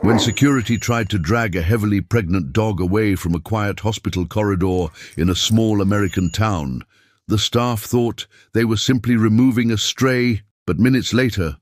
When security tried to drag a heavily pregnant dog away from a quiet hospital corridor in a small American town, the staff thought they were simply removing a stray, but minutes later,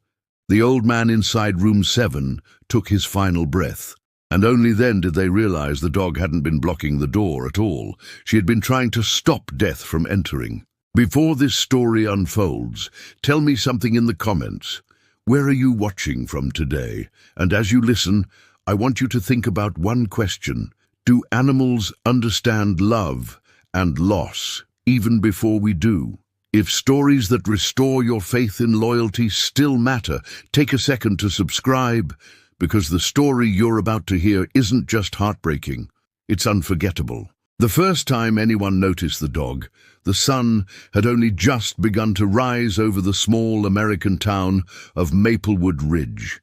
the old man inside room 7 took his final breath. And only then did they realize the dog hadn't been blocking the door at all. She had been trying to stop death from entering. Before this story unfolds, tell me something in the comments. Where are you watching from today? And as you listen, I want you to think about one question. Do animals understand love and loss even before we do? If stories that restore your faith in loyalty still matter, take a second to subscribe, because the story you're about to hear isn't just heartbreaking, it's unforgettable. The first time anyone noticed the dog, the sun had only just begun to rise over the small American town of Maplewood Ridge,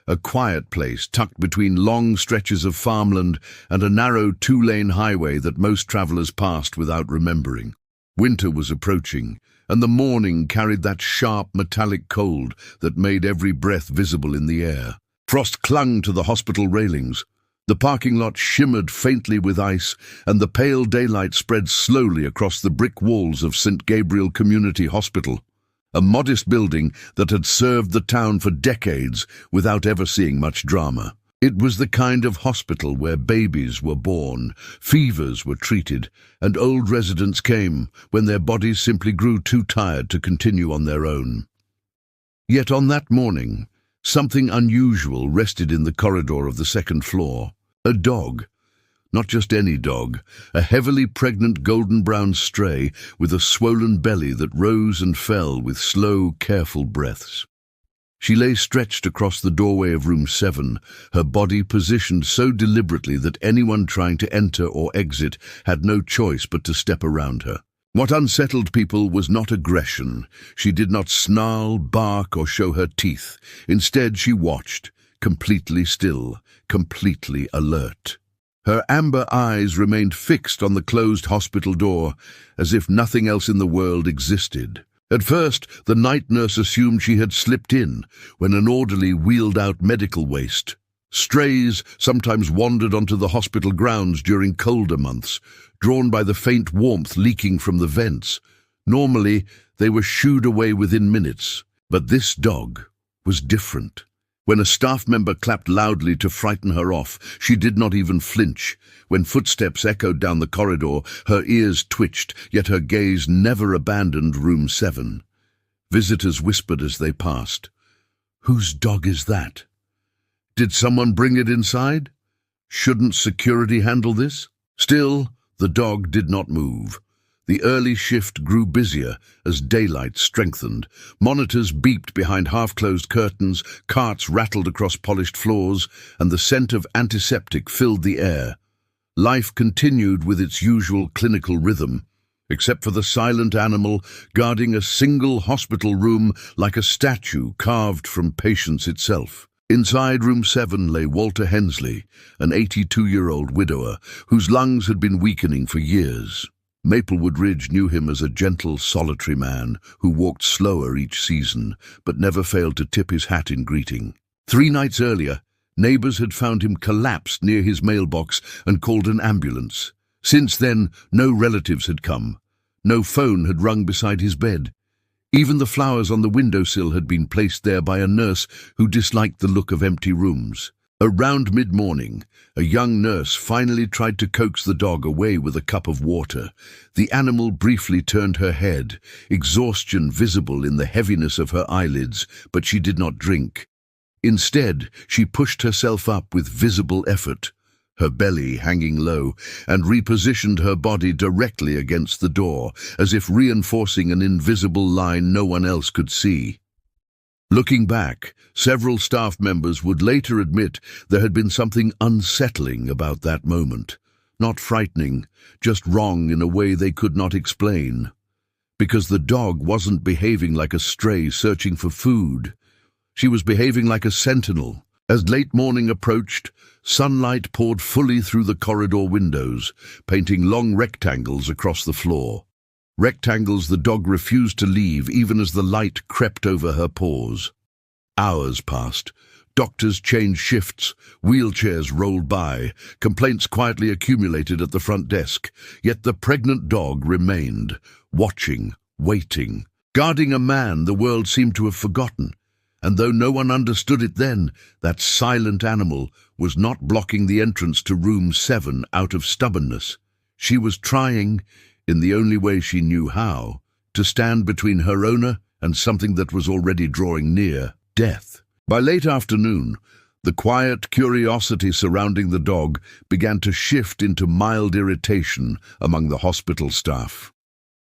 a quiet place tucked between long stretches of farmland and a narrow 2-lane highway that most travelers passed without remembering. Winter was approaching, and the morning carried that sharp metallic cold that made every breath visible in the air. Frost clung to the hospital railings. The parking lot shimmered faintly with ice, and the pale daylight spread slowly across the brick walls of St. Gabriel Community Hospital, a modest building that had served the town for decades without ever seeing much drama. It was the kind of hospital where babies were born, fevers were treated, and old residents came when their bodies simply grew too tired to continue on their own. Yet on that morning, something unusual rested in the corridor of the second floor. A dog. Not just any dog. A heavily pregnant golden-brown stray with a swollen belly that rose and fell with slow, careful breaths. She lay stretched across the doorway of room 7, her body positioned so deliberately that anyone trying to enter or exit had no choice but to step around her. What unsettled people was not aggression. She did not snarl, bark, or show her teeth. Instead, she watched, completely still, completely alert. Her amber eyes remained fixed on the closed hospital door, as if nothing else in the world existed. At first, the night nurse assumed she had slipped in when an orderly wheeled out medical waste. Strays sometimes wandered onto the hospital grounds during colder months, drawn by the faint warmth leaking from the vents. Normally, they were shooed away within minutes, but this dog was different. When a staff member clapped loudly to frighten her off, she did not even flinch. When footsteps echoed down the corridor, her ears twitched, yet her gaze never abandoned room 7. Visitors whispered as they passed, "Whose dog is that? Did someone bring it inside? Shouldn't security handle this?" Still, the dog did not move. The early shift grew busier as daylight strengthened. Monitors beeped behind half-closed curtains, carts rattled across polished floors, and the scent of antiseptic filled the air. Life continued with its usual clinical rhythm, except for the silent animal guarding a single hospital room like a statue carved from patience itself. Inside room 7 lay Walter Hensley, an 82-year-old widower whose lungs had been weakening for years. Maplewood Ridge knew him as a gentle, solitary man who walked slower each season, but never failed to tip his hat in greeting. 3 nights earlier, neighbors had found him collapsed near his mailbox and called an ambulance. Since then, no relatives had come. No phone had rung beside his bed. Even the flowers on the windowsill had been placed there by a nurse who disliked the look of empty rooms. Around mid-morning, a young nurse finally tried to coax the dog away with a cup of water. The animal briefly turned her head, exhaustion visible in the heaviness of her eyelids, but she did not drink. Instead, she pushed herself up with visible effort, her belly hanging low, and repositioned her body directly against the door, as if reinforcing an invisible line no one else could see. Looking back, several staff members would later admit there had been something unsettling about that moment. Not frightening, just wrong in a way they could not explain. Because the dog wasn't behaving like a stray searching for food. She was behaving like a sentinel. As late morning approached, sunlight poured fully through the corridor windows, painting long rectangles across the floor. Rectangles the dog refused to leave even as the light crept over her paws. Hours passed. Doctors changed shifts, wheelchairs rolled by, complaints quietly accumulated at the front desk, yet the pregnant dog remained, watching, waiting, guarding a man the world seemed to have forgotten. And though no one understood it then, that silent animal was not blocking the entrance to room 7 out of stubbornness. She was trying, in the only way she knew how, to stand between her owner and something that was already drawing near, death. By late afternoon, the quiet curiosity surrounding the dog began to shift into mild irritation among the hospital staff.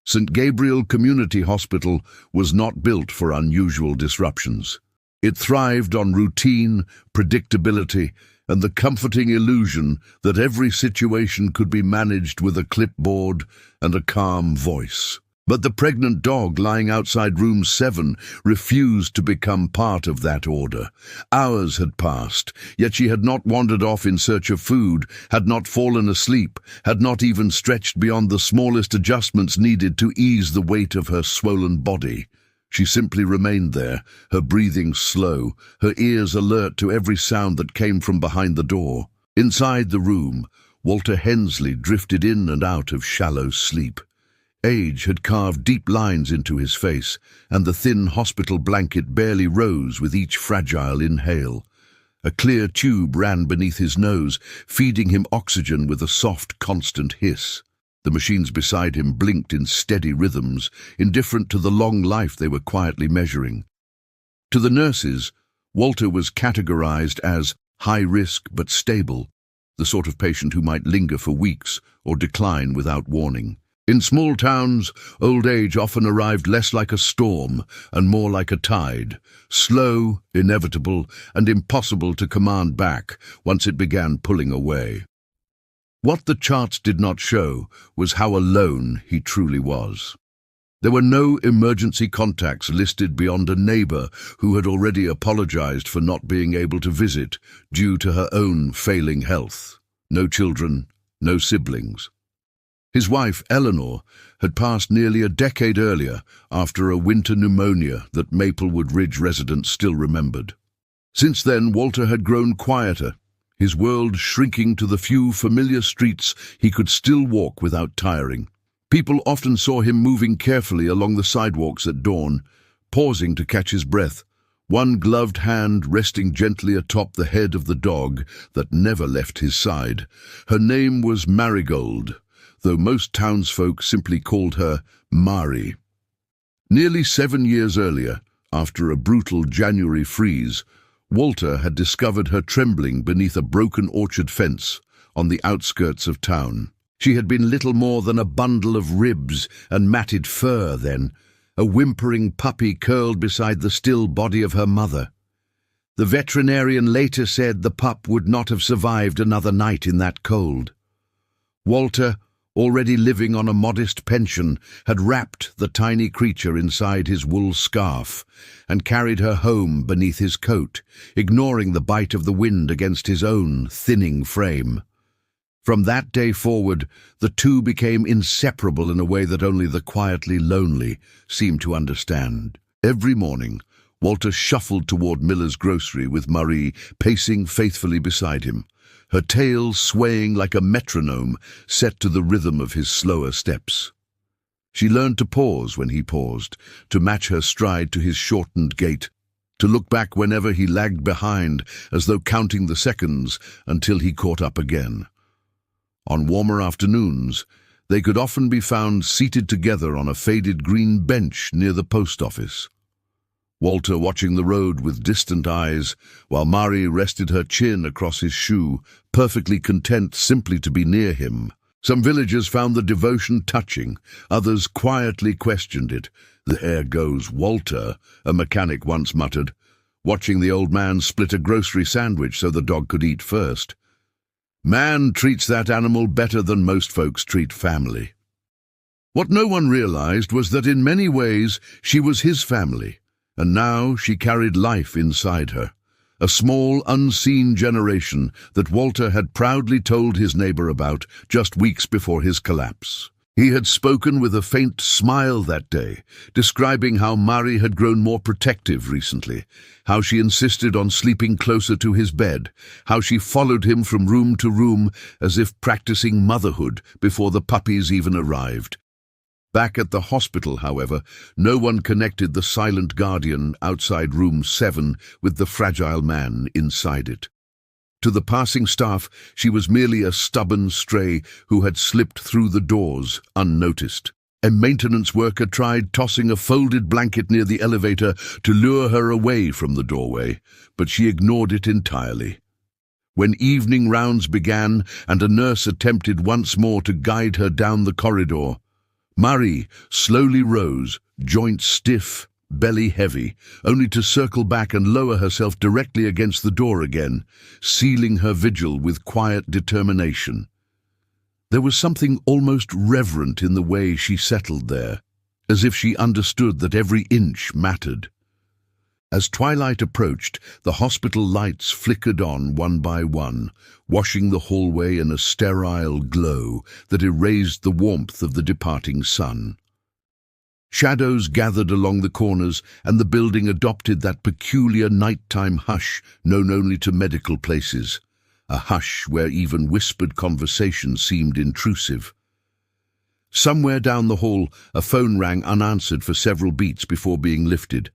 St. Gabriel Community Hospital was not built for unusual disruptions. It thrived on routine, predictability, and the comforting illusion that every situation could be managed with a clipboard and a calm voice. But the pregnant dog lying outside room 7 refused to become part of that order. Hours had passed, yet she had not wandered off in search of food, had not fallen asleep, had not even stretched beyond the smallest adjustments needed to ease the weight of her swollen body. She simply remained there, her breathing slow, her ears alert to every sound that came from behind the door. Inside the room, Walter Hensley drifted in and out of shallow sleep. Age had carved deep lines into his face, and the thin hospital blanket barely rose with each fragile inhale. A clear tube ran beneath his nose, feeding him oxygen with a soft, constant hiss. The machines beside him blinked in steady rhythms, indifferent to the long life they were quietly measuring. To the nurses, Walter was categorized as high risk but stable, the sort of patient who might linger for weeks or decline without warning. In small towns, old age often arrived less like a storm and more like a tide, slow, inevitable, and impossible to command back once it began pulling away. What the charts did not show was how alone he truly was. There were no emergency contacts listed beyond a neighbor who had already apologized for not being able to visit due to her own failing health. No children, no siblings. His wife, Eleanor, had passed nearly a decade earlier after a winter pneumonia that Maplewood Ridge residents still remembered. Since then, Walter had grown quieter, his world shrinking to the few familiar streets he could still walk without tiring. People often saw him moving carefully along the sidewalks at dawn, pausing to catch his breath, one gloved hand resting gently atop the head of the dog that never left his side. Her name was Marigold, though most townsfolk simply called her Mari. Nearly 7 years earlier, after a brutal January freeze, Walter had discovered her trembling beneath a broken orchard fence on the outskirts of town. She had been little more than a bundle of ribs and matted fur then, a whimpering puppy curled beside the still body of her mother. The veterinarian later said the pup would not have survived another night in that cold. Walter, already living on a modest pension, had wrapped the tiny creature inside his wool scarf and carried her home beneath his coat, ignoring the bite of the wind against his own thinning frame. From that day forward, the two became inseparable in a way that only the quietly lonely seemed to understand. Every morning, Walter shuffled toward Miller's grocery with Marie pacing faithfully beside him, her tail swaying like a metronome set to the rhythm of his slower steps. She learned to pause when he paused, to match her stride to his shortened gait, to look back whenever he lagged behind, as though counting the seconds until he caught up again. On warmer afternoons, they could often be found seated together on a faded green bench near the post office. Walter watching the road with distant eyes, while Mari rested her chin across his shoe, perfectly content simply to be near him. Some villagers found the devotion touching, others quietly questioned it. "There goes Walter," a mechanic once muttered, watching the old man split a grocery sandwich so the dog could eat first. Man treats that animal better than most folks treat family. What no one realized was that in many ways she was his family, and now she carried life inside her, a small, unseen generation that Walter had proudly told his neighbor about just weeks before his collapse. He had spoken with a faint smile that day, describing how Mari had grown more protective recently, how she insisted on sleeping closer to his bed, how she followed him from room to room as if practicing motherhood before the puppies even arrived. Back at the hospital, however, no one connected the silent guardian outside room 7 with the fragile man inside it. To the passing staff, she was merely a stubborn stray who had slipped through the doors unnoticed. A maintenance worker tried tossing a folded blanket near the elevator to lure her away from the doorway, but she ignored it entirely. When evening rounds began and a nurse attempted once more to guide her down the corridor, Mari slowly rose, joints stiff, belly heavy, only to circle back and lower herself directly against the door again, sealing her vigil with quiet determination. There was something almost reverent in the way she settled there, as if she understood that every inch mattered. As twilight approached, the hospital lights flickered on one by one, washing the hallway in a sterile glow that erased the warmth of the departing sun. Shadows gathered along the corners, and the building adopted that peculiar nighttime hush known only to medical places, a hush where even whispered conversation seemed intrusive. Somewhere down the hall, a phone rang unanswered for several beats before being lifted.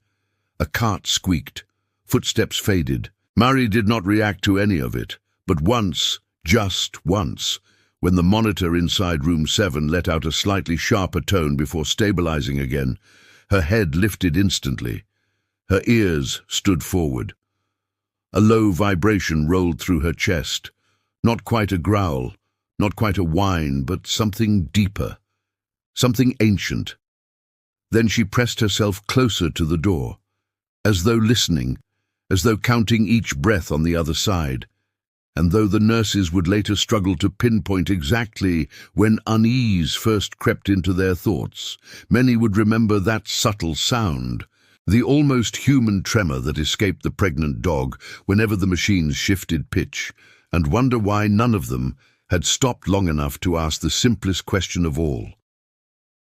A cart squeaked. Footsteps faded. Mari did not react to any of it, but once, just once, when the monitor inside room 7 let out a slightly sharper tone before stabilizing again, her head lifted instantly. Her ears stood forward. A low vibration rolled through her chest. Not quite a growl, not quite a whine, but something deeper, something ancient. Then she pressed herself closer to the door, as though listening, as though counting each breath on the other side. And though the nurses would later struggle to pinpoint exactly when unease first crept into their thoughts, many would remember that subtle sound, the almost human tremor that escaped the pregnant dog whenever the machines shifted pitch, and wonder why none of them had stopped long enough to ask the simplest question of all.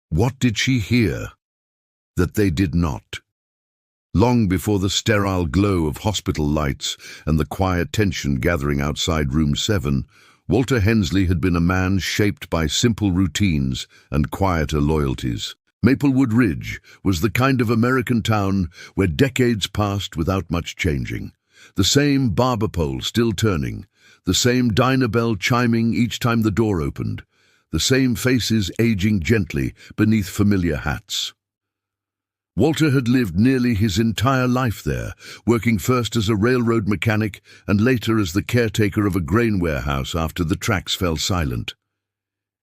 What did she hear that they did not? Long before the sterile glow of hospital lights and the quiet tension gathering outside room 7, Walter Hensley had been a man shaped by simple routines and quieter loyalties. Maplewood Ridge was the kind of American town where decades passed without much changing. The same barber pole still turning, the same diner bell chiming each time the door opened, the same faces aging gently beneath familiar hats. Walter had lived nearly his entire life there, working first as a railroad mechanic and later as the caretaker of a grain warehouse after the tracks fell silent.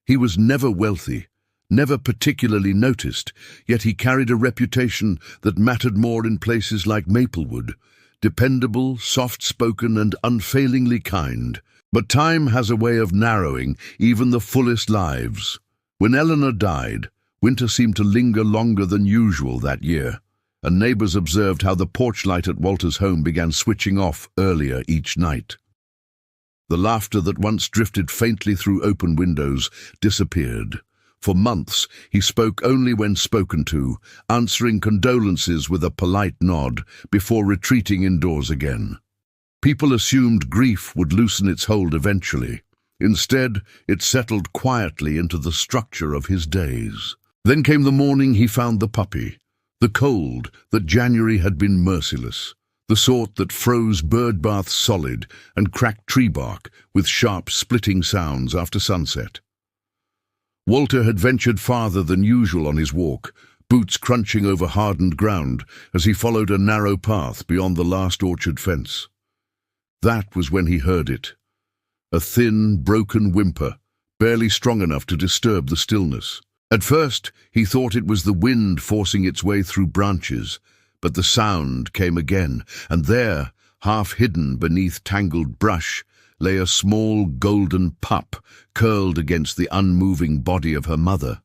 He was never wealthy, never particularly noticed, yet he carried a reputation that mattered more in places like Maplewood, dependable, soft-spoken, and unfailingly kind. But time has a way of narrowing even the fullest lives. When Eleanor died, winter seemed to linger longer than usual that year, and neighbors observed how the porch light at Walter's home began switching off earlier each night. The laughter that once drifted faintly through open windows disappeared. For months, he spoke only when spoken to, answering condolences with a polite nod before retreating indoors again. People assumed grief would loosen its hold eventually. Instead, it settled quietly into the structure of his days. Then came the morning he found the puppy, the cold that January had been merciless, the sort that froze bird baths solid and cracked tree bark with sharp splitting sounds after sunset. Walter had ventured farther than usual on his walk, boots crunching over hardened ground as he followed a narrow path beyond the last orchard fence. That was when he heard it, a thin, broken whimper, barely strong enough to disturb the stillness. At first, he thought it was the wind forcing its way through branches, but the sound came again, and there, half hidden beneath tangled brush, lay a small golden pup curled against the unmoving body of her mother.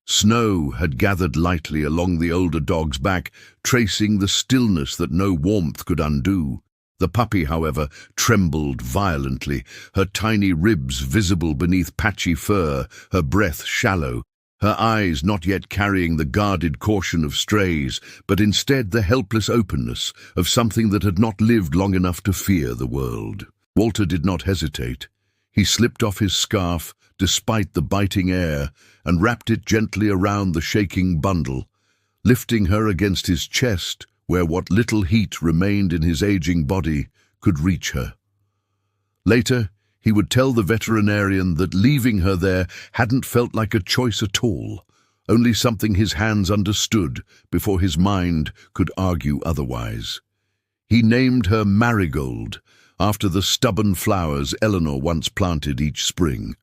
Snow had gathered lightly along the older dog's back, tracing the stillness that no warmth could undo. The puppy, however, trembled violently, her tiny ribs visible beneath patchy fur, her breath shallow, her eyes not yet carrying the guarded caution of strays, but instead the helpless openness of something that had not lived long enough to fear the world. Walter did not hesitate. He slipped off his scarf, despite the biting air, and wrapped it gently around the shaking bundle, lifting her against his chest, where what little heat remained in his aging body could reach her. Later, he would tell the veterinarian that leaving her there hadn't felt like a choice at all, only something his hands understood before his mind could argue otherwise. He named her Marigold, after the stubborn flowers Eleanor once planted each spring,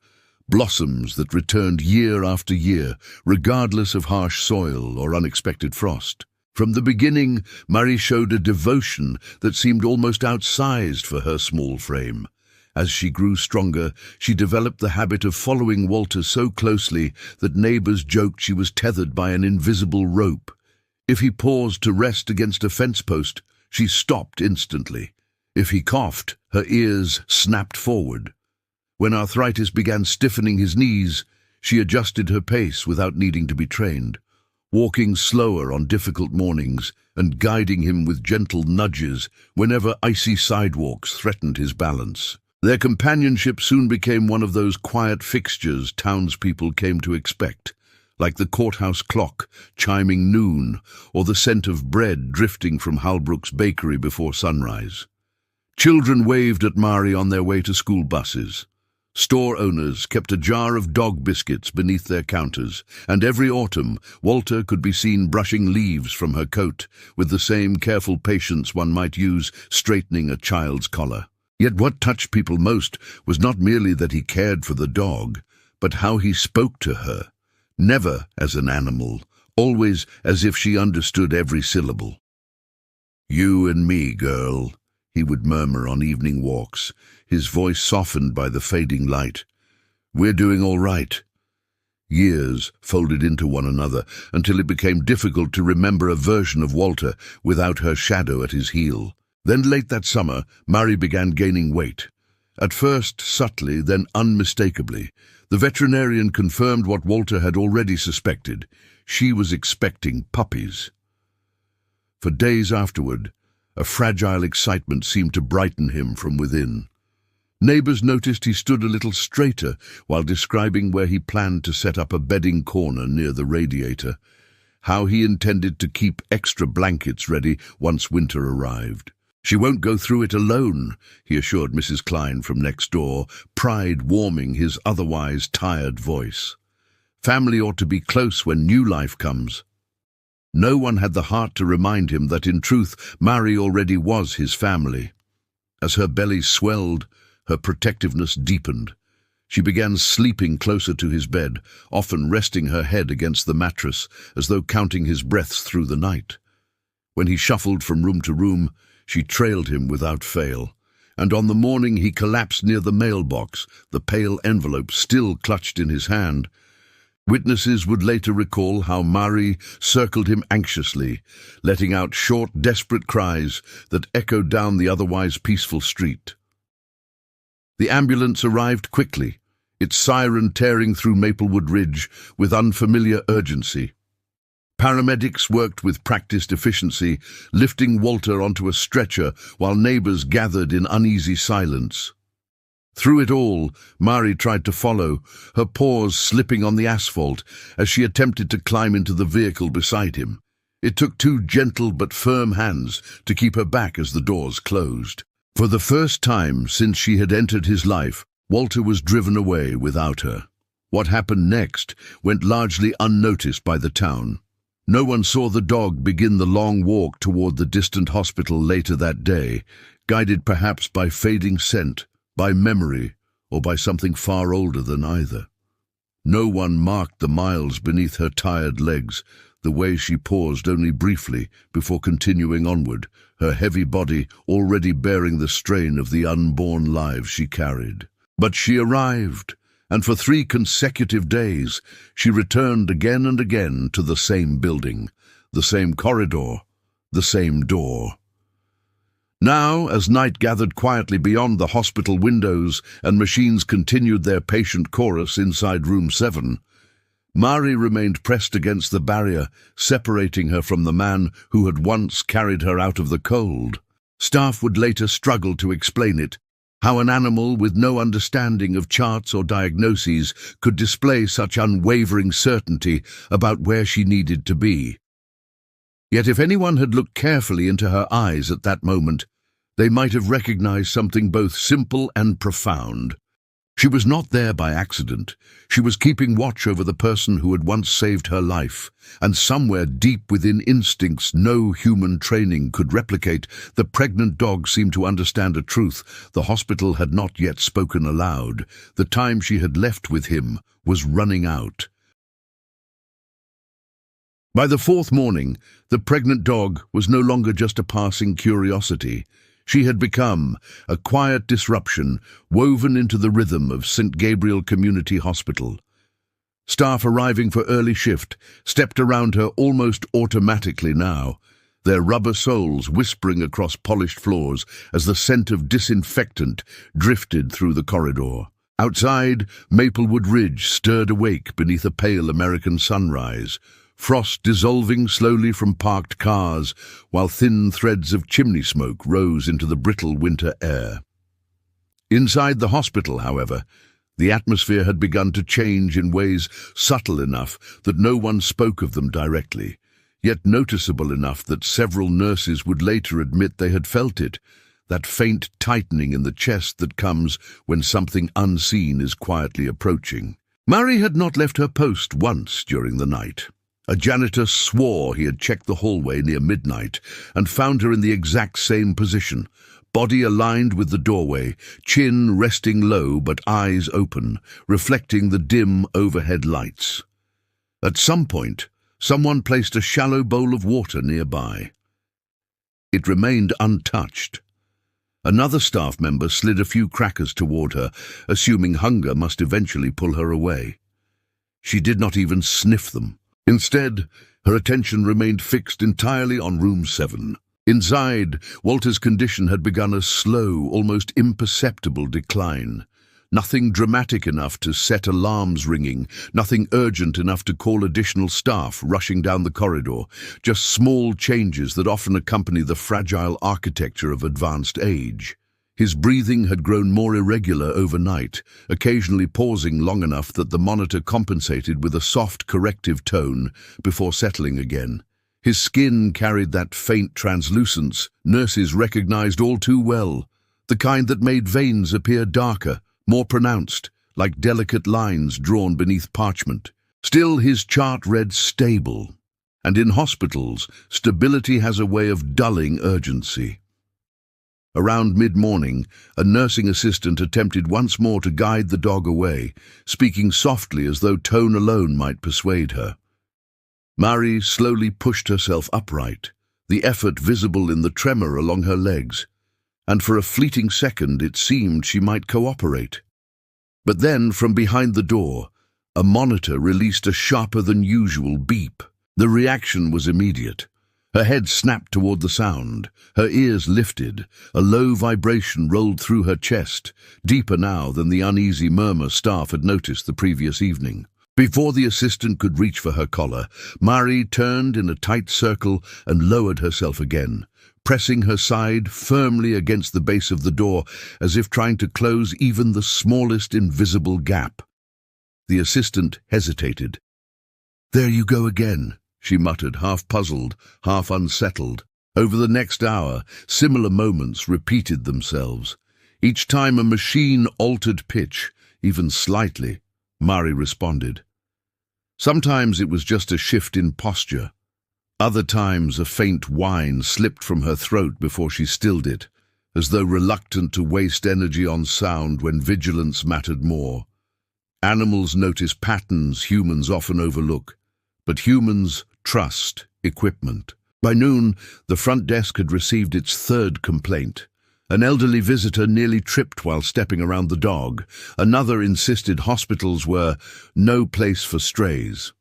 blossoms that returned year after year, regardless of harsh soil or unexpected frost. From the beginning, Marie showed a devotion that seemed almost outsized for her small frame. As she grew stronger, she developed the habit of following Walter so closely that neighbors joked she was tethered by an invisible rope. If he paused to rest against a fence post, she stopped instantly. If he coughed, her ears snapped forward. When arthritis began stiffening his knees, she adjusted her pace without needing to be trained, walking slower on difficult mornings and guiding him with gentle nudges whenever icy sidewalks threatened his balance. Their companionship soon became one of those quiet fixtures townspeople came to expect, like the courthouse clock chiming noon or the scent of bread drifting from Halbrook's bakery before sunrise. Children waved at Marie on their way to school buses. Store owners kept a jar of dog biscuits beneath their counters, and every autumn Walter could be seen brushing leaves from her coat with the same careful patience one might use straightening a child's collar. Yet what touched people most was not merely that he cared for the dog, but how he spoke to her, never as an animal, always as if she understood every syllable. "You and me, girl," he would murmur on evening walks, his voice softened by the fading light. "We're doing all right." Years folded into one another until it became difficult to remember a version of Walter without her shadow at his heel. Then late that summer, Marie began gaining weight. At first subtly, then unmistakably. The veterinarian confirmed what Walter had already suspected. She was expecting puppies. For days afterward, a fragile excitement seemed to brighten him from within. Neighbors noticed he stood a little straighter while describing where he planned to set up a bedding corner near the radiator, how he intended to keep extra blankets ready once winter arrived. "She won't go through it alone," he assured Mrs. Klein from next door, pride warming his otherwise tired voice. "Family ought to be close when new life comes." No one had the heart to remind him that in truth Marie already was his family. As her belly swelled, her protectiveness deepened. She began sleeping closer to his bed, often resting her head against the mattress as though counting his breaths through the night. When he shuffled from room to room, she trailed him without fail, and on the morning he collapsed near the mailbox, the pale envelope still clutched in his hand. Witnesses would later recall how Marie circled him anxiously, letting out short, desperate cries that echoed down the otherwise peaceful street. The ambulance arrived quickly, its siren tearing through Maplewood Ridge with unfamiliar urgency. Paramedics worked with practiced efficiency, lifting Walter onto a stretcher while neighbors gathered in uneasy silence. Through it all, Marie tried to follow, her paws slipping on the asphalt as she attempted to climb into the vehicle beside him. It took two gentle but firm hands to keep her back as the doors closed. For the first time since she had entered his life, Walter was driven away without her. What happened next went largely unnoticed by the town. No one saw the dog begin the long walk toward the distant hospital later that day, guided perhaps by fading scent, by memory, or by something far older than either. No one marked the miles beneath her tired legs, the way she paused only briefly before continuing onward, her heavy body already bearing the strain of the unborn lives she carried. But she arrived, and for 3 consecutive days she returned again and again to the same building, the same corridor, the same door. Now, as night gathered quietly beyond the hospital windows and machines continued their patient chorus inside room 7, Mari remained pressed against the barrier, separating her from the man who had once carried her out of the cold. Staff would later struggle to explain it, how an animal with no understanding of charts or diagnoses could display such unwavering certainty about where she needed to be. Yet if anyone had looked carefully into her eyes at that moment, they might have recognized something both simple and profound. She was not there by accident. She was keeping watch over the person who had once saved her life, and somewhere deep within instincts no human training could replicate, the pregnant dog seemed to understand a truth the hospital had not yet spoken aloud. The time she had left with him was running out. By the fourth morning, the pregnant dog was no longer just a passing curiosity. She had become a quiet disruption woven into the rhythm of St. Gabriel Community Hospital. Staff arriving for early shift stepped around her almost automatically now, their rubber soles whispering across polished floors as the scent of disinfectant drifted through the corridor. Outside, Maplewood Ridge stirred awake beneath a pale American sunrise, frost dissolving slowly from parked cars, while thin threads of chimney smoke rose into the brittle winter air. Inside the hospital, however, the atmosphere had begun to change in ways subtle enough that no one spoke of them directly, yet noticeable enough that several nurses would later admit they had felt it, that faint tightening in the chest that comes when something unseen is quietly approaching. Mari had not left her post once during the night. A janitor swore he had checked the hallway near midnight and found her in the exact same position, body aligned with the doorway, chin resting low but eyes open, reflecting the dim overhead lights. At some point, someone placed a shallow bowl of water nearby. It remained untouched. Another staff member slid a few crackers toward her, assuming hunger must eventually pull her away. She did not even sniff them. Instead, her attention remained fixed entirely on room 7. Inside, Walter's condition had begun a slow, almost imperceptible decline. Nothing dramatic enough to set alarms ringing, nothing urgent enough to call additional staff rushing down the corridor, just small changes that often accompany the fragile architecture of advanced age. His breathing had grown more irregular overnight, occasionally pausing long enough that the monitor compensated with a soft corrective tone before settling again. His skin carried that faint translucence nurses recognized all too well, the kind that made veins appear darker, more pronounced, like delicate lines drawn beneath parchment. Still, his chart read stable, and in hospitals, stability has a way of dulling urgency. Around mid-morning, a nursing assistant attempted once more to guide the dog away, speaking softly as though tone alone might persuade her. Mari slowly pushed herself upright, the effort visible in the tremor along her legs, and for a fleeting second it seemed she might cooperate. But then, from behind the door, a monitor released a sharper-than-usual beep. The reaction was immediate. Her head snapped toward the sound, her ears lifted, a low vibration rolled through her chest, deeper now than the uneasy murmur staff had noticed the previous evening. Before the assistant could reach for her collar, Mari turned in a tight circle and lowered herself again, pressing her side firmly against the base of the door as if trying to close even the smallest invisible gap. The assistant hesitated. "There you go again," she muttered, half puzzled, half unsettled. Over the next hour, similar moments repeated themselves. Each time a machine altered pitch, even slightly, Mari responded. Sometimes it was just a shift in posture. Other times a faint whine slipped from her throat before she stilled it, as though reluctant to waste energy on sound when vigilance mattered more. Animals notice patterns humans often overlook, but humans trust equipment. By noon, the front desk had received its third complaint. An elderly visitor nearly tripped while stepping around the dog. Another insisted hospitals were no place for strays.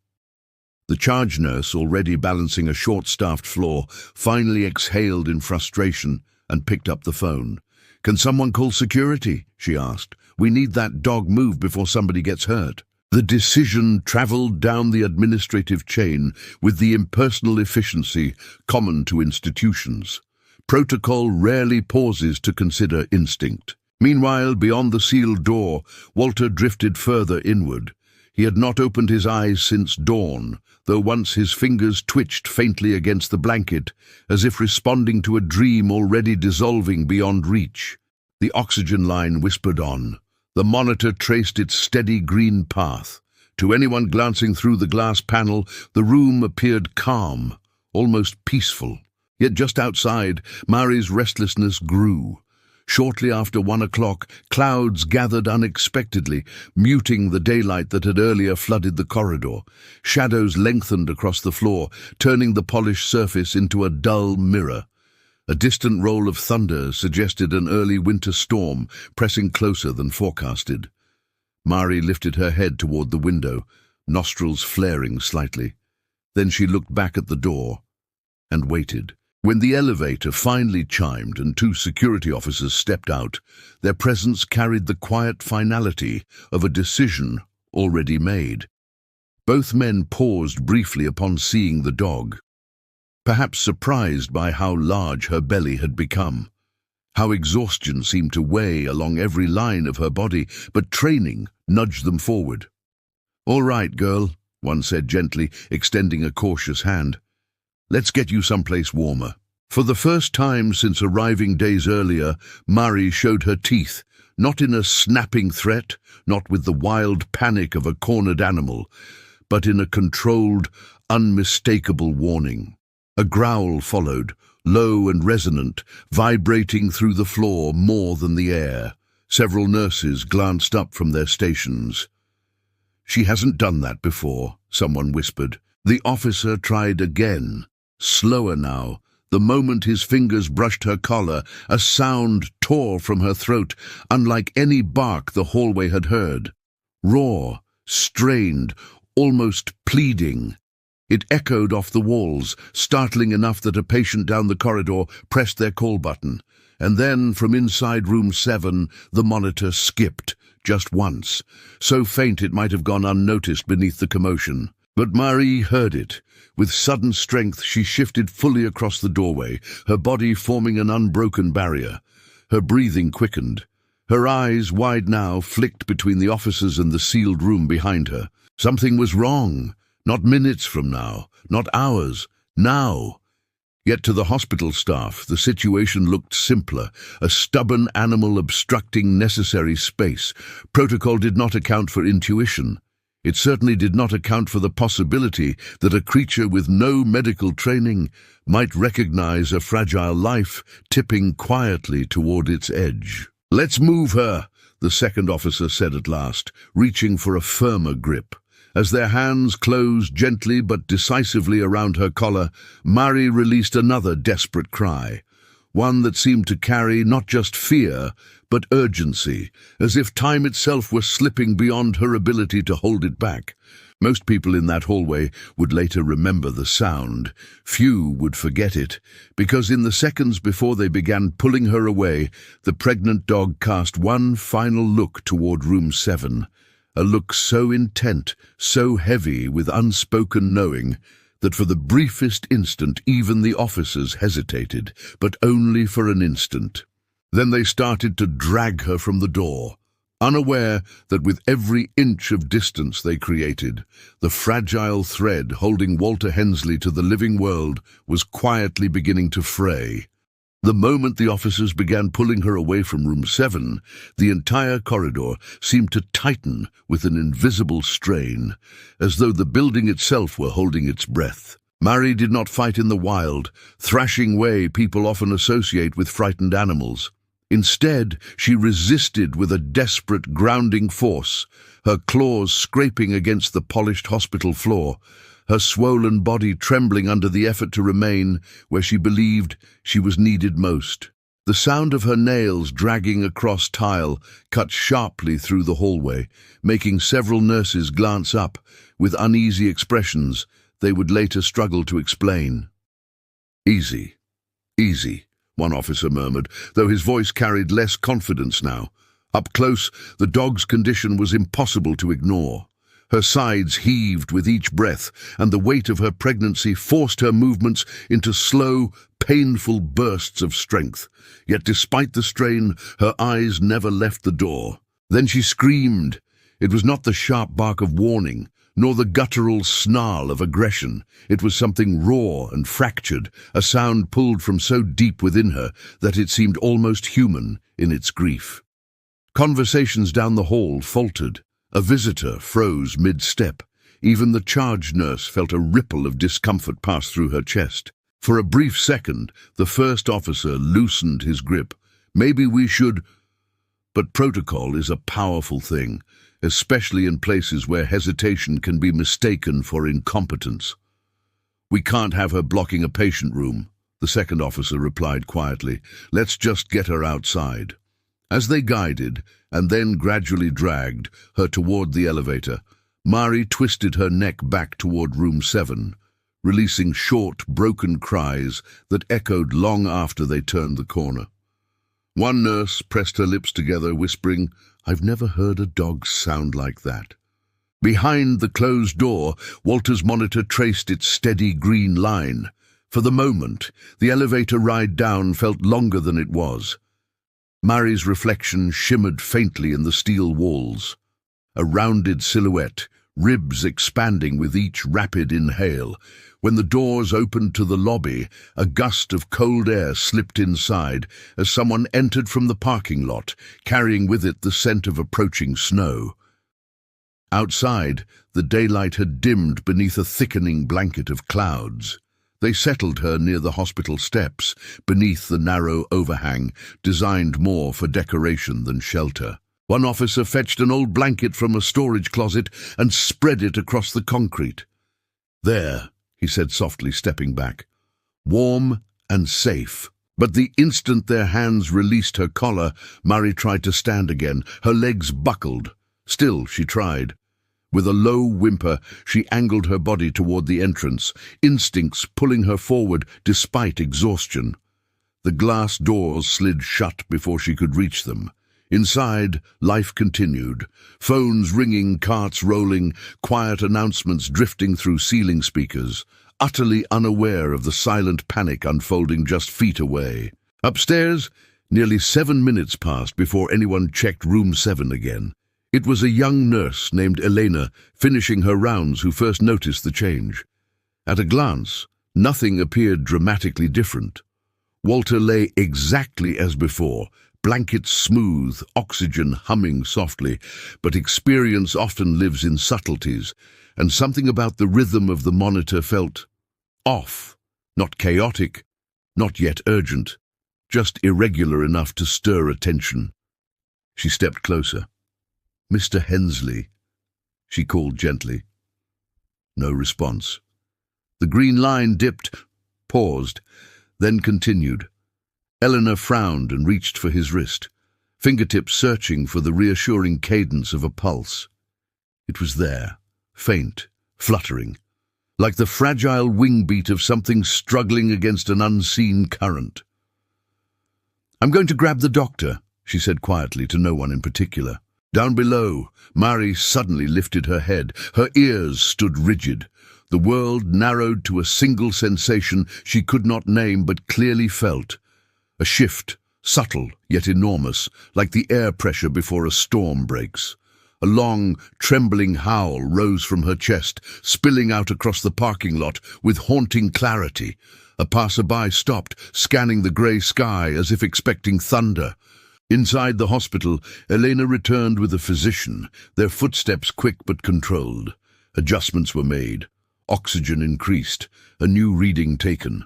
The charge nurse, already balancing a short-staffed floor, finally exhaled in frustration and picked up the phone. "Can someone call security?" she asked. "We need that dog moved before somebody gets hurt." The decision traveled down the administrative chain with the impersonal efficiency common to institutions. Protocol rarely pauses to consider instinct. Meanwhile, beyond the sealed door, Walter drifted further inward. He had not opened his eyes since dawn, though once his fingers twitched faintly against the blanket, as if responding to a dream already dissolving beyond reach. The oxygen line whispered on. The monitor traced its steady green path. To anyone glancing through the glass panel, the room appeared calm, almost peaceful. Yet just outside, Mari's restlessness grew. Shortly after 1 o'clock, clouds gathered unexpectedly, muting the daylight that had earlier flooded the corridor. Shadows lengthened across the floor, turning the polished surface into a dull mirror. A distant roll of thunder suggested an early winter storm, pressing closer than forecasted. Mari lifted her head toward the window, nostrils flaring slightly. Then she looked back at the door and waited. When the elevator finally chimed and 2 security officers stepped out, their presence carried the quiet finality of a decision already made. Both men paused briefly upon seeing the dog, perhaps surprised by how large her belly had become, how exhaustion seemed to weigh along every line of her body, but training nudged them forward. "All right, girl," one said gently, extending a cautious hand. "Let's get you someplace warmer." For the first time since arriving days earlier, Mari showed her teeth, not in a snapping threat, not with the wild panic of a cornered animal, but in a controlled, unmistakable warning. A growl followed, low and resonant, vibrating through the floor more than the air. Several nurses glanced up from their stations. "She hasn't done that before," someone whispered. The officer tried again, slower now. The moment his fingers brushed her collar, a sound tore from her throat, unlike any bark the hallway had heard. Raw, strained, almost pleading. It echoed off the walls, startling enough that a patient down the corridor pressed their call button. And then, from inside room 7, the monitor skipped, just once, so faint it might have gone unnoticed beneath the commotion. But Mari heard it. With sudden strength, she shifted fully across the doorway, her body forming an unbroken barrier. Her breathing quickened. Her eyes, wide now, flicked between the officers and the sealed room behind her. Something was wrong. Not minutes from now, not hours, now. Yet to the hospital staff, the situation looked simpler, a stubborn animal obstructing necessary space. Protocol did not account for intuition. It certainly did not account for the possibility that a creature with no medical training might recognize a fragile life tipping quietly toward its edge. "Let's move her," the second officer said at last, reaching for a firmer grip. As their hands closed gently but decisively around her collar, Mari released another desperate cry, one that seemed to carry not just fear, but urgency, as if time itself were slipping beyond her ability to hold it back. Most people in that hallway would later remember the sound. Few would forget it, because in the seconds before they began pulling her away, the pregnant dog cast one final look toward room 7. A look so intent, so heavy with unspoken knowing, that for the briefest instant even the officers hesitated, but only for an instant. Then they started to drag her from the door, unaware that with every inch of distance they created, the fragile thread holding Walter Hensley to the living world was quietly beginning to fray. The moment the officers began pulling her away from room 7, the entire corridor seemed to tighten with an invisible strain, as though the building itself were holding its breath. Mari did not fight in the wild, thrashing way people often associate with frightened animals. Instead, she resisted with a desperate, grounding force, her claws scraping against the polished hospital floor, her swollen body trembling under the effort to remain where she believed she was needed most. The sound of her nails dragging across tile cut sharply through the hallway, making several nurses glance up with uneasy expressions they would later struggle to explain. "Easy, easy," one officer murmured, though his voice carried less confidence now. Up close, the dog's condition was impossible to ignore. Her sides heaved with each breath, and the weight of her pregnancy forced her movements into slow, painful bursts of strength. Yet despite the strain, her eyes never left the door. Then she screamed. It was not the sharp bark of warning, nor the guttural snarl of aggression. It was something raw and fractured, a sound pulled from so deep within her that it seemed almost human in its grief. Conversations down the hall faltered. A visitor froze mid-step. Even the charge nurse felt a ripple of discomfort pass through her chest. For a brief second, the first officer loosened his grip. Maybe we should... But protocol is a powerful thing, especially in places where hesitation can be mistaken for incompetence. "We can't have her blocking a patient room," the second officer replied quietly. "Let's just get her outside." As they guided, and then gradually dragged, her toward the elevator, Mari twisted her neck back toward room 7, releasing short, broken cries that echoed long after they turned the corner. One nurse pressed her lips together, whispering, "I've never heard a dog sound like that." Behind the closed door, Walter's monitor traced its steady green line. For the moment, the elevator ride down felt longer than it was. Mari's reflection shimmered faintly in the steel walls. A rounded silhouette, ribs expanding with each rapid inhale. When the doors opened to the lobby, a gust of cold air slipped inside as someone entered from the parking lot, carrying with it the scent of approaching snow. Outside, the daylight had dimmed beneath a thickening blanket of clouds. They settled her near the hospital steps, beneath the narrow overhang, designed more for decoration than shelter. One officer fetched an old blanket from a storage closet and spread it across the concrete. "There," he said softly, stepping back. "Warm and safe." But the instant their hands released her collar, Mari tried to stand again. Her legs buckled. Still she tried. With a low whimper, she angled her body toward the entrance, instincts pulling her forward despite exhaustion. The glass doors slid shut before she could reach them. Inside, life continued. Phones ringing, carts rolling, quiet announcements drifting through ceiling speakers, utterly unaware of the silent panic unfolding just feet away. Upstairs, nearly 7 minutes passed before anyone checked room 7 again. It was a young nurse named Elena, finishing her rounds, who first noticed the change. At a glance, nothing appeared dramatically different. Walter lay exactly as before, blanket smooth, oxygen humming softly, but experience often lives in subtleties, and something about the rhythm of the monitor felt off, not chaotic, not yet urgent, just irregular enough to stir attention. She stepped closer. "Mr. Hensley," she called gently. No response. The green line dipped, paused, then continued. Eleanor frowned and reached for his wrist, fingertips searching for the reassuring cadence of a pulse. It was there, faint, fluttering, like the fragile wing-beat of something struggling against an unseen current. "I'm going to grab the doctor," she said quietly to no one in particular. Down below, Mari suddenly lifted her head. Her ears stood rigid. The world narrowed to a single sensation she could not name but clearly felt. A shift, subtle yet enormous, like the air pressure before a storm breaks. A long, trembling howl rose from her chest, spilling out across the parking lot with haunting clarity. A passerby stopped, scanning the grey sky as if expecting thunder. Inside the hospital, Elena returned with a physician, their footsteps quick but controlled. Adjustments were made. Oxygen increased. A new reading taken.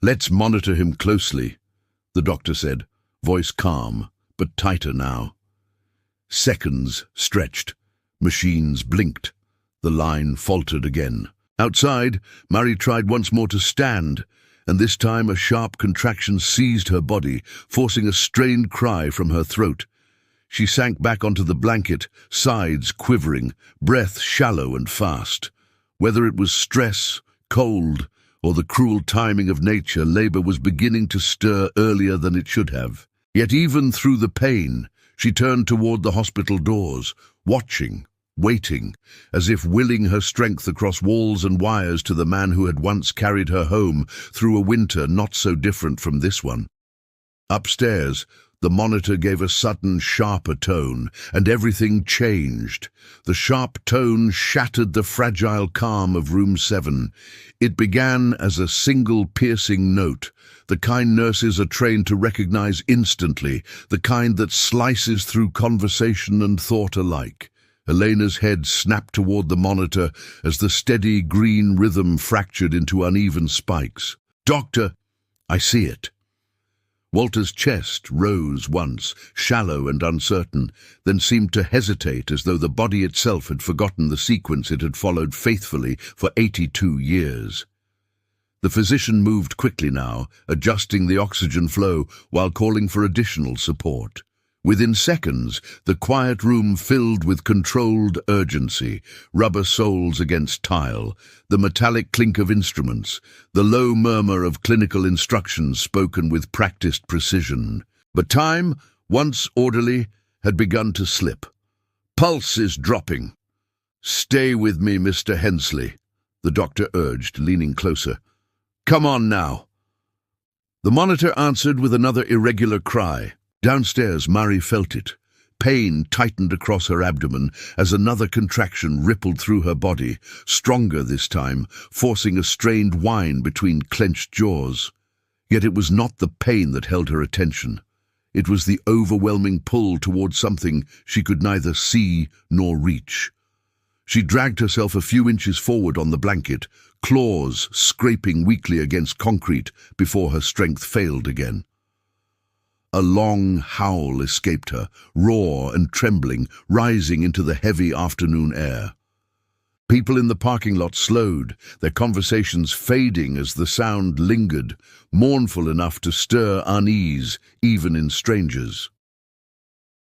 "Let's monitor him closely," the doctor said, voice calm, but tighter now. Seconds stretched. Machines blinked. The line faltered again. Outside, Mari tried once more to stand, and this time a sharp contraction seized her body, forcing a strained cry from her throat. She sank back onto the blanket, sides quivering, breath shallow and fast. Whether it was stress, cold, or the cruel timing of nature, labor was beginning to stir earlier than it should have. Yet even through the pain, she turned toward the hospital doors, watching, waiting, as if willing her strength across walls and wires to the man who had once carried her home through a winter not so different from this one. Upstairs, the monitor gave a sudden, sharper tone, and everything changed. The sharp tone shattered the fragile calm of room 7. It began as a single piercing note, the kind nurses are trained to recognize instantly, the kind that slices through conversation and thought alike. Elena's head snapped toward the monitor as the steady green rhythm fractured into uneven spikes. "Doctor, I see it." Walter's chest rose once, shallow and uncertain, then seemed to hesitate as though the body itself had forgotten the sequence it had followed faithfully for 82 years. The physician moved quickly now, adjusting the oxygen flow while calling for additional support. Within seconds, the quiet room filled with controlled urgency, rubber soles against tile, the metallic clink of instruments, the low murmur of clinical instructions spoken with practiced precision. But time, once orderly, had begun to slip. "Pulse is dropping." "Stay with me, Mr. Hensley," the doctor urged, leaning closer. "Come on now." The monitor answered with another irregular cry. Downstairs, Mari felt it. Pain tightened across her abdomen as another contraction rippled through her body, stronger this time, forcing a strained whine between clenched jaws. Yet it was not the pain that held her attention. It was the overwhelming pull toward something she could neither see nor reach. She dragged herself a few inches forward on the blanket, claws scraping weakly against concrete before her strength failed again. A long howl escaped her, raw and trembling, rising into the heavy afternoon air. People in the parking lot slowed, their conversations fading as the sound lingered, mournful enough to stir unease even in strangers.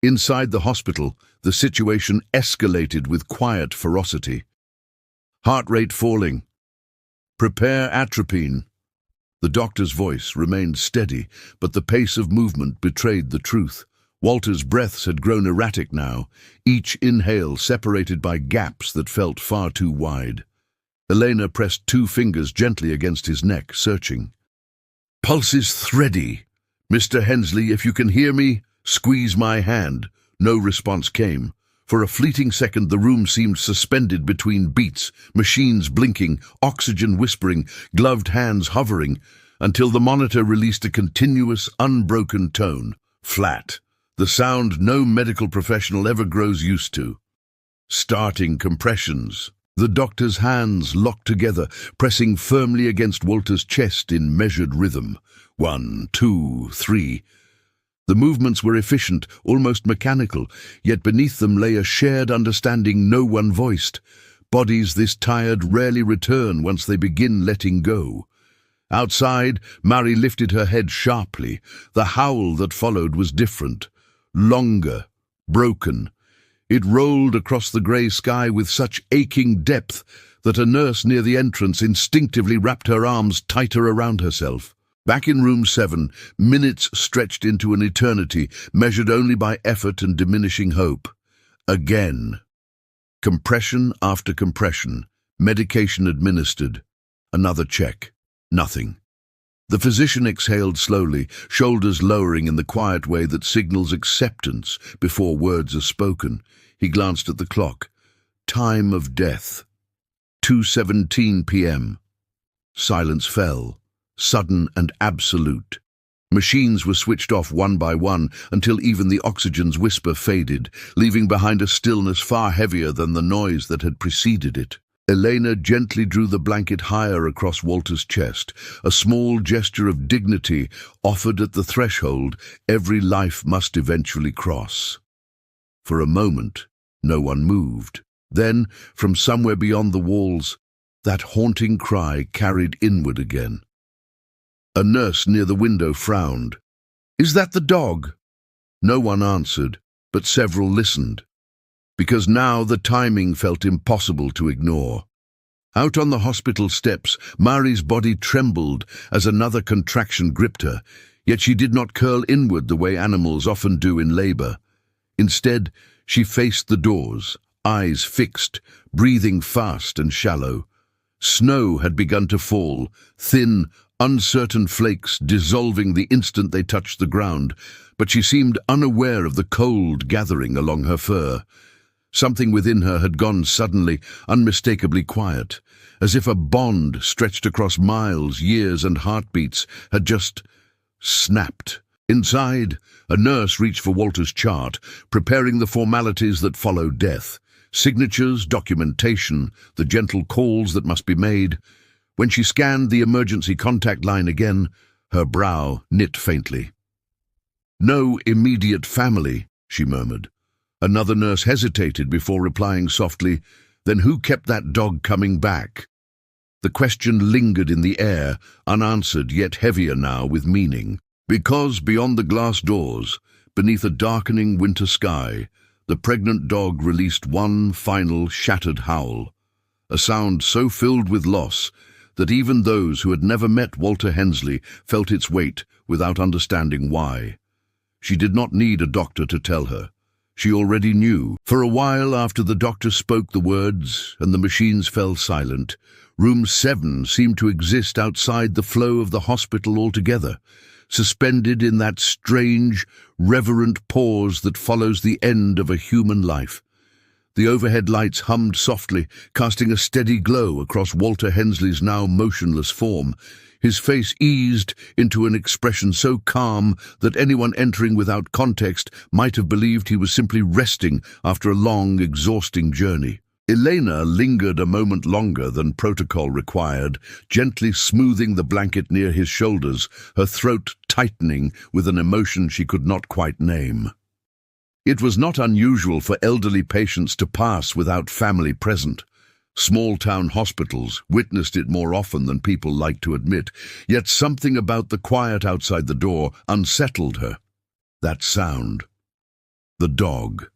Inside the hospital, the situation escalated with quiet ferocity. Heart rate falling. "Prepare atropine." The doctor's voice remained steady, but the pace of movement betrayed the truth. Walter's breaths had grown erratic now, each inhale separated by gaps that felt far too wide. Elena pressed 2 fingers gently against his neck, searching. "Pulse is thready. Mr. Hensley, if you can hear me, squeeze my hand." No response came. For a fleeting second, the room seemed suspended between beats, machines blinking, oxygen whispering, gloved hands hovering, until the monitor released a continuous, unbroken tone, flat, the sound no medical professional ever grows used to. "Starting compressions." The doctor's hands locked together, pressing firmly against Walter's chest in measured rhythm. 1, 2, 3... The movements were efficient, almost mechanical, yet beneath them lay a shared understanding no one voiced. Bodies this tired rarely return once they begin letting go. Outside, Mari lifted her head sharply. The howl that followed was different, longer, broken. It rolled across the grey sky with such aching depth that a nurse near the entrance instinctively wrapped her arms tighter around herself. Back in room 7, minutes stretched into an eternity, measured only by effort and diminishing hope. Again. Compression after compression, medication administered. Another check. Nothing. The physician exhaled slowly, shoulders lowering in the quiet way that signals acceptance before words are spoken. He glanced at the clock. Time of death. 2:17 p.m. Silence fell. Sudden and absolute. Machines were switched off one by one until even the oxygen's whisper faded, leaving behind a stillness far heavier than the noise that had preceded it. Elena gently drew the blanket higher across Walter's chest, a small gesture of dignity offered at the threshold every life must eventually cross. For a moment, no one moved. Then, from somewhere beyond the walls, that haunting cry carried inward again. A nurse near the window frowned. "Is that the dog?" No one answered, but several listened, because now the timing felt impossible to ignore. Out on the hospital steps, Mari's body trembled as another contraction gripped her, yet she did not curl inward the way animals often do in labor. Instead, she faced the doors, eyes fixed, breathing fast and shallow. Snow had begun to fall, thin, uncertain flakes dissolving the instant they touched the ground, but she seemed unaware of the cold gathering along her fur. Something within her had gone suddenly, unmistakably quiet, as if a bond stretched across miles, years, and heartbeats had just snapped. Inside, a nurse reached for Walter's chart, preparing the formalities that follow death. Signatures, documentation, the gentle calls that must be made. When she scanned the emergency contact line again, her brow knit faintly. "No immediate family," she murmured. Another nurse hesitated before replying softly, "Then who kept that dog coming back?" The question lingered in the air, unanswered yet heavier now with meaning. Because beyond the glass doors, beneath a darkening winter sky, the pregnant dog released one final shattered howl, a sound so filled with loss that even those who had never met Walter Hensley felt its weight without understanding why. She did not need a doctor to tell her. She already knew. For a while after the doctor spoke the words and the machines fell silent, Room 7 seemed to exist outside the flow of the hospital altogether, suspended in that strange, reverent pause that follows the end of a human life. The overhead lights hummed softly, casting a steady glow across Walter Hensley's now motionless form. His face eased into an expression so calm that anyone entering without context might have believed he was simply resting after a long, exhausting journey. Elena lingered a moment longer than protocol required, gently smoothing the blanket near his shoulders, her throat tightening with an emotion she could not quite name. It was not unusual for elderly patients to pass without family present. Small-town hospitals witnessed it more often than people liked to admit, yet something about the quiet outside the door unsettled her. That sound. The dog.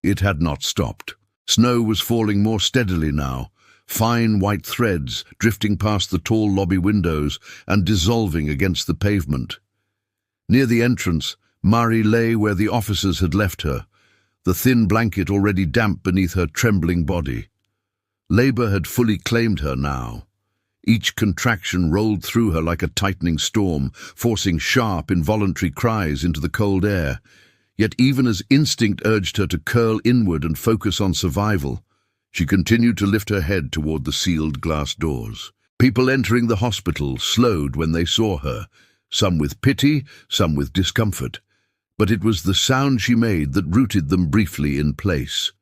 It had not stopped. Snow was falling more steadily now, fine white threads drifting past the tall lobby windows and dissolving against the pavement. Near the entrance, Mari lay where the officers had left her, the thin blanket already damp beneath her trembling body. Labor had fully claimed her now. Each contraction rolled through her like a tightening storm, forcing sharp, involuntary cries into the cold air. Yet even as instinct urged her to curl inward and focus on survival, she continued to lift her head toward the sealed glass doors. People entering the hospital slowed when they saw her, some with pity, some with discomfort. But it was the sound she made that rooted them briefly in place.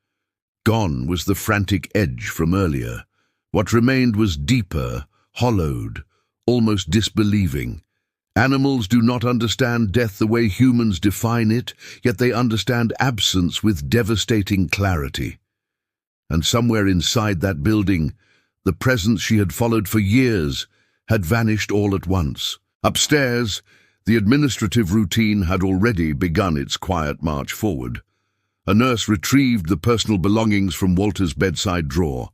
Gone was the frantic edge from earlier. What remained was deeper, hollowed, almost disbelieving. Animals do not understand death the way humans define it, yet they understand absence with devastating clarity. And somewhere inside that building, the presence she had followed for years had vanished all at once. Upstairs, the administrative routine had already begun its quiet march forward. A nurse retrieved the personal belongings from Walter's bedside drawer,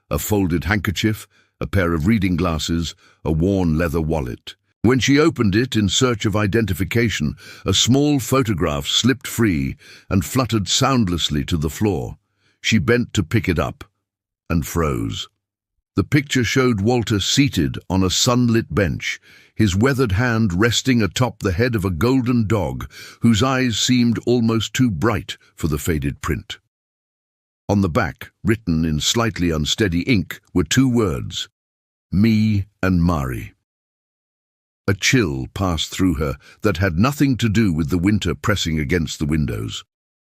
a folded handkerchief, a pair of reading glasses, a worn leather wallet. When she opened it in search of identification, a small photograph slipped free and fluttered soundlessly to the floor. She bent to pick it up and froze. The picture showed Walter seated on a sunlit bench, his weathered hand resting atop the head of a golden dog whose eyes seemed almost too bright for the faded print. On the back, written in slightly unsteady ink, were two words: "Me and Mari." A chill passed through her that had nothing to do with the winter pressing against the windows.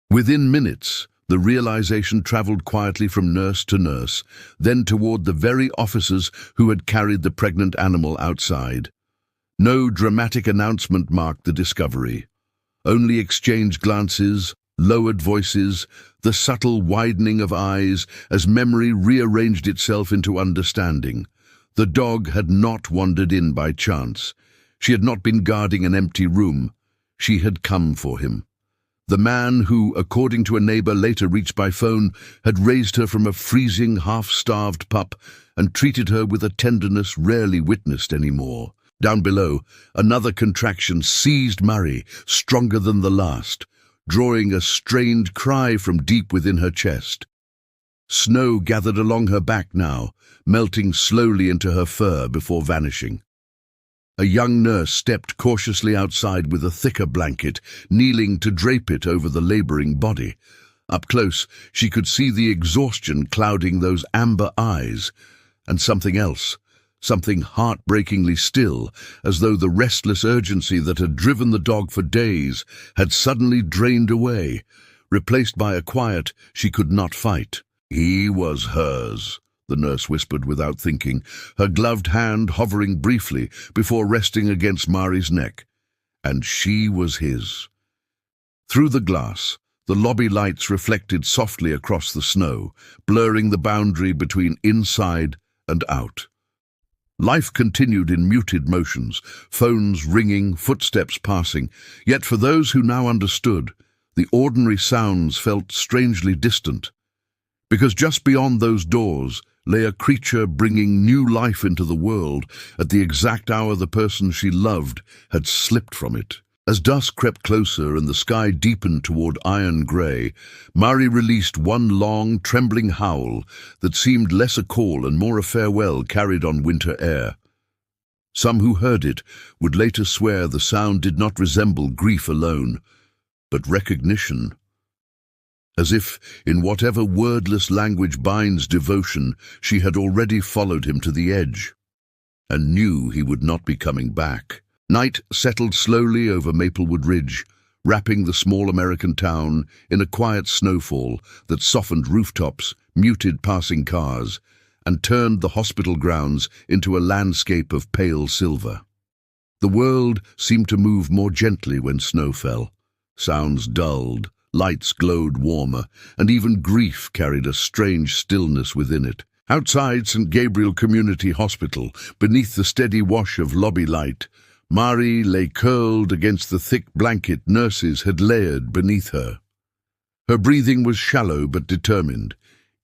Within minutes, the realization traveled quietly from nurse to nurse, then toward the very officers who had carried the pregnant animal outside. No dramatic announcement marked the discovery. Only exchanged glances, lowered voices, the subtle widening of eyes as memory rearranged itself into understanding. The dog had not wandered in by chance. She had not been guarding an empty room. She had come for him. The man who, according to a neighbor later reached by phone, had raised her from a freezing, half-starved pup and treated her with a tenderness rarely witnessed anymore. Down below, another contraction seized Mari, stronger than the last, drawing a strained cry from deep within her chest. Snow gathered along her back now, melting slowly into her fur before vanishing. A young nurse stepped cautiously outside with a thicker blanket, kneeling to drape it over the laboring body. Up close, she could see the exhaustion clouding those amber eyes, and something else, something heartbreakingly still, as though the restless urgency that had driven the dog for days had suddenly drained away, replaced by a quiet she could not fight. He was hers, the nurse whispered without thinking, her gloved hand hovering briefly before resting against Mari's neck. And she was his. Through the glass, the lobby lights reflected softly across the snow, blurring the boundary between inside and out. Life continued in muted motions, phones ringing, footsteps passing, yet for those who now understood, the ordinary sounds felt strangely distant. Because just beyond those doors lay a creature bringing new life into the world at the exact hour the person she loved had slipped from it. As dusk crept closer and the sky deepened toward iron grey, Mari released one long, trembling howl that seemed less a call and more a farewell carried on winter air. Some who heard it would later swear the sound did not resemble grief alone, but recognition. As if, in whatever wordless language binds devotion, she had already followed him to the edge, and knew he would not be coming back. Night settled slowly over Maplewood Ridge, wrapping the small American town in a quiet snowfall that softened rooftops, muted passing cars, and turned the hospital grounds into a landscape of pale silver. The world seemed to move more gently when snow fell. Sounds dulled, lights glowed warmer, and even grief carried a strange stillness within it. Outside St. Gabriel Community Hospital, beneath the steady wash of lobby light, Mari lay curled against the thick blanket nurses had layered beneath her. Her breathing was shallow but determined,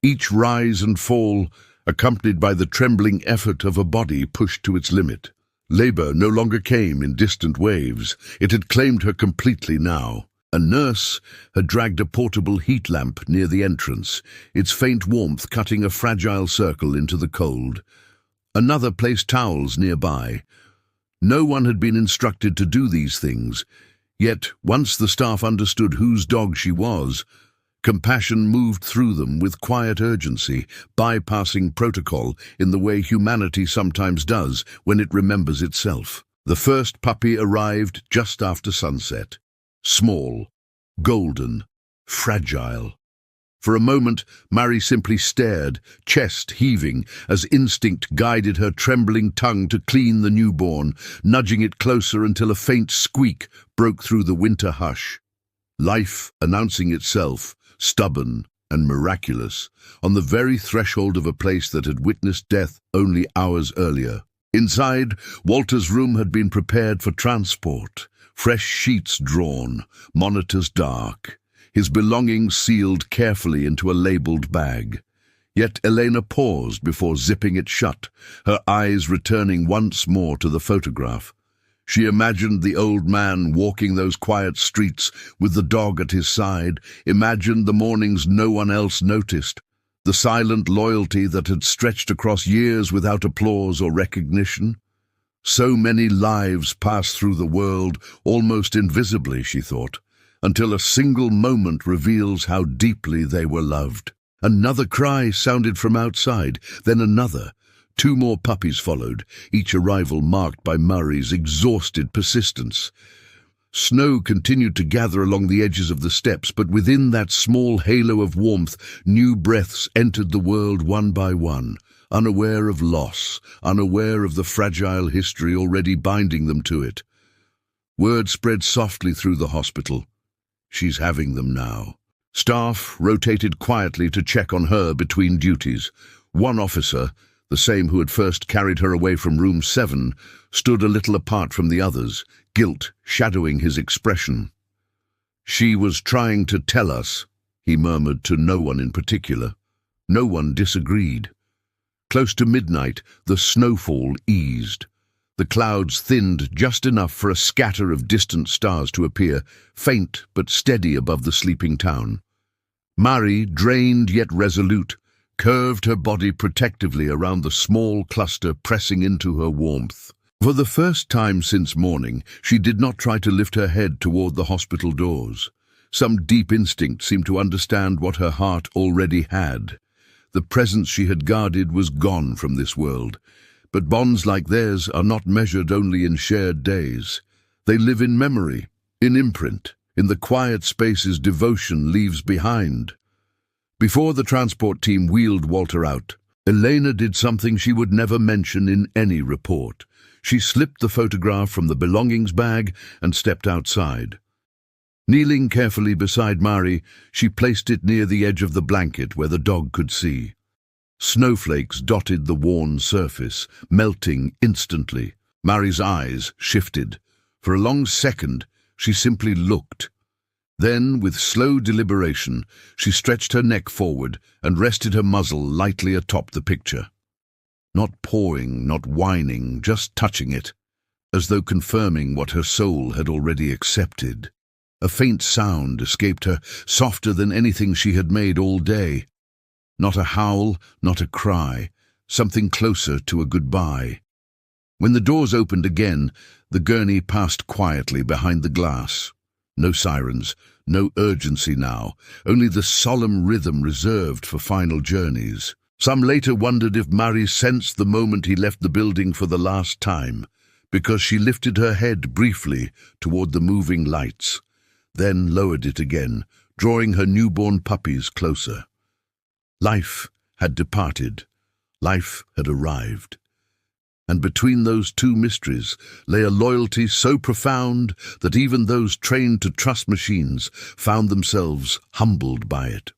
each rise and fall accompanied by the trembling effort of a body pushed to its limit. Labor no longer came in distant waves. It had claimed her completely now. A nurse had dragged a portable heat lamp near the entrance, its faint warmth cutting a fragile circle into the cold. Another placed towels nearby. No one had been instructed to do these things, yet once the staff understood whose dog she was, compassion moved through them with quiet urgency, bypassing protocol in the way humanity sometimes does when it remembers itself. The first puppy arrived just after sunset. Small, golden, fragile. For a moment, Mari simply stared, chest heaving, as instinct guided her trembling tongue to clean the newborn, nudging it closer until a faint squeak broke through the winter hush. Life announcing itself, stubborn and miraculous, on the very threshold of a place that had witnessed death only hours earlier. Inside, Walter's room had been prepared for transport, fresh sheets drawn, monitors dark, his belongings sealed carefully into a labeled bag. Yet Elena paused before zipping it shut, her eyes returning once more to the photograph. She imagined the old man walking those quiet streets with the dog at his side, imagined the mornings no one else noticed, the silent loyalty that had stretched across years without applause or recognition. So many lives pass through the world almost invisibly, she thought, until a single moment reveals how deeply they were loved. Another cry sounded from outside, then another. 2 more puppies followed, each arrival marked by Mari's exhausted persistence. Snow continued to gather along the edges of the steps, but within that small halo of warmth, new breaths entered the world one by one, unaware of loss, unaware of the fragile history already binding them to it. Word spread softly through the hospital. She's having them now. Staff rotated quietly to check on her between duties. One officer, the same who had first carried her away from room 7, stood a little apart from the others, guilt shadowing his expression. "She was trying to tell us," he murmured to no one in particular. No one disagreed. Close to midnight, the snowfall eased. The clouds thinned just enough for a scatter of distant stars to appear, faint but steady above the sleeping town. Mari, drained yet resolute, curved her body protectively around the small cluster, pressing into her warmth. For the first time since morning, she did not try to lift her head toward the hospital doors. Some deep instinct seemed to understand what her heart already had. The presence she had guarded was gone from this world. But bonds like theirs are not measured only in shared days. They live in memory, in imprint, in the quiet spaces devotion leaves behind. Before the transport team wheeled Walter out, Elena did something she would never mention in any report. She slipped the photograph from the belongings bag and stepped outside. Kneeling carefully beside Mari, she placed it near the edge of the blanket where the dog could see. Snowflakes dotted the worn surface, melting instantly. Mari's eyes shifted. For a long second, she simply looked. Then, with slow deliberation, she stretched her neck forward and rested her muzzle lightly atop the picture. Not pawing, not whining, just touching it, as though confirming what her soul had already accepted. A faint sound escaped her, softer than anything she had made all day. Not a howl, not a cry, something closer to a goodbye. When the doors opened again, the gurney passed quietly behind the glass. No sirens, no urgency now, only the solemn rhythm reserved for final journeys. Some later wondered if Mari sensed the moment he left the building for the last time, because she lifted her head briefly toward the moving lights, then lowered it again, drawing her newborn puppies closer. Life had departed. Life had arrived. And between those two mysteries lay a loyalty so profound that even those trained to trust machines found themselves humbled by it.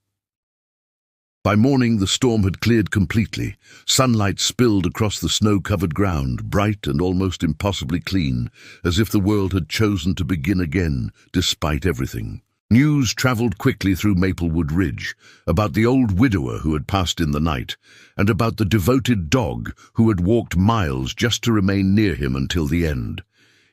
By morning, the storm had cleared completely. Sunlight spilled across the snow-covered ground, bright and almost impossibly clean, as if the world had chosen to begin again, despite everything. News travelled quickly through Maplewood Ridge, about the old widower who had passed in the night, and about the devoted dog who had walked miles just to remain near him until the end.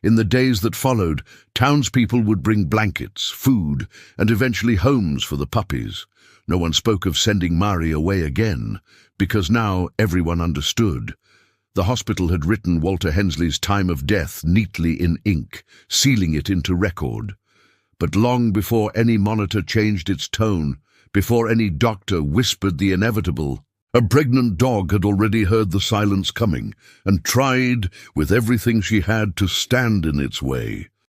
In the days that followed, townspeople would bring blankets, food, and eventually homes for the puppies. No one spoke of sending Mari away again, because now everyone understood. The hospital had written Walter Hensley's time of death neatly in ink, sealing it into record. But long before any monitor changed its tone, before any doctor whispered the inevitable, a pregnant dog had already heard the silence coming and tried with everything she had to stand in its way.